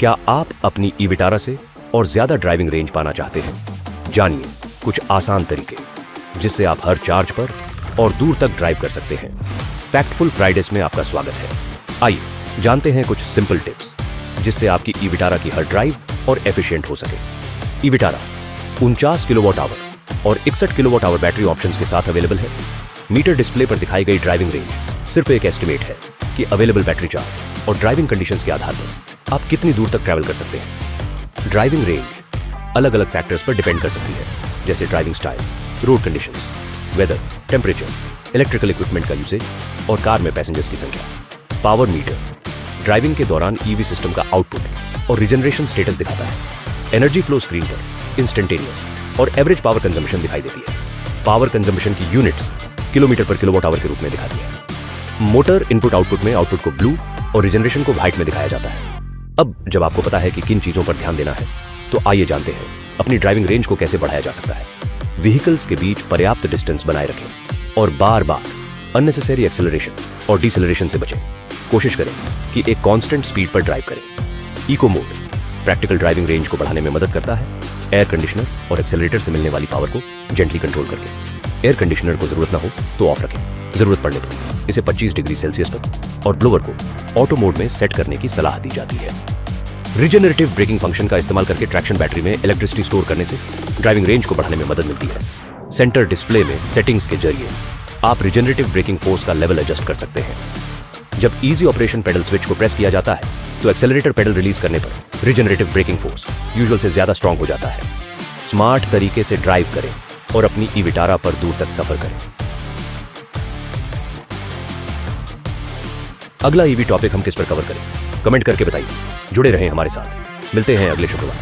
क्या आप अपनी ई विटारा से और ज्यादा ड्राइविंग रेंज पाना चाहते हैं? जानिए कुछ आसान तरीके जिससे आप हर चार्ज पर और दूर तक ड्राइव कर सकते हैं। फैक्टफुल फ्राइडेज में आपका स्वागत है। आइए जानते हैं कुछ सिंपल टिप्स जिससे आपकी ई विटारा की हर ड्राइव और एफिशिएंट हो सके। ई विटारा 49 किलोवाट आवर और 61 किलोवाट आवर बैटरी ऑप्शंस के साथ अवेलेबल है। मीटर डिस्प्ले पर दिखाई गई ड्राइविंग रेंज सिर्फ एक एस्टिमेट है कि अवेलेबल बैटरी चार्ज और ड्राइविंग कंडीशंस के आधार पर आप कितनी दूर तक ट्रैवल कर सकते हैं। ड्राइविंग रेंज अलग अलग फैक्टर्स पर डिपेंड कर सकती है, जैसे driving style, road conditions, weather, temperature, electrical equipment का यूसेज और कार में पैसेंजर्स की संख्या। पावर मीटर ड्राइविंग के दौरान ईवी सिस्टम का आउटपुट और रिजनरेशन स्टेटस दिखाता है। एनर्जी फ्लो स्क्रीन पर इंस्टेंटेनियस और एवरेज पावर कंजम्पशन दिखाई देती है। पावर कंजम्पशन की यूनिट्स किलोमीटर पर किलोवाट आवर के रूप में दिखाती है। मोटर इनपुट आउटपुट में आउटपुट को ब्लू और रिजनरेशन को व्हाइट में दिखाया जाता है। अब जब आपको पता है कि किन चीजों पर ध्यान देना है, तो आइए जानते हैं अपनी ड्राइविंग रेंज को कैसे बढ़ाया जा सकता है। व्हीकल्स के बीच पर्याप्त डिस्टेंस बनाए रखें और बार बार अननेसेसरी एक्सेलरेशन और डिसेलरेशन से बचें। कोशिश करें कि एक कांस्टेंट स्पीड पर ड्राइव करें। Eco mode practical driving range को बढ़ाने में मदद करता है। एयर कंडीशनर और एक्सेलरेटर से मिलने वाली पावर को जेंटली कंट्रोल करके। एयर कंडीशनर को जरूरत ना हो तो ऑफ रखें। जरूरत पड़ने पर इसे 25 डिग्री सेल्सियस पर और ब्लोअर को ऑटो मोड में सेट करने की सलाह दी जाती है। रिजेनरेटिव ब्रेकिंग फंक्शन का इस्तेमाल करके ट्रैक्शन बैटरी में इलेक्ट्रिसिटी स्टोर करने से ड्राइविंग रेंज को बढ़ाने में मदद मिलती है। सेंटर डिस्प्ले में सेटिंग्स के जरिए आप रिजेनरेटिव ब्रेकिंग फोर्स का लेवल एडजस्ट कर सकते हैं। जब इजी ऑपरेशन पेडल स्विच को प्रेस किया जाता है तो एक्सेलरेटर पेडल रिलीज करने पर रिजेनरेटिव ब्रेकिंग फोर्स यूजुअल से ज्यादा स्ट्रांग हो जाता है। स्मार्ट तरीके से ड्राइव करें और अपनी ई विटारा पर दूर तक सफर करें। अगला ईवी टॉपिक हम किस पर कवर करें, कमेंट करके बताइए। जुड़े रहें हमारे साथ। मिलते हैं अगले शुक्रवार।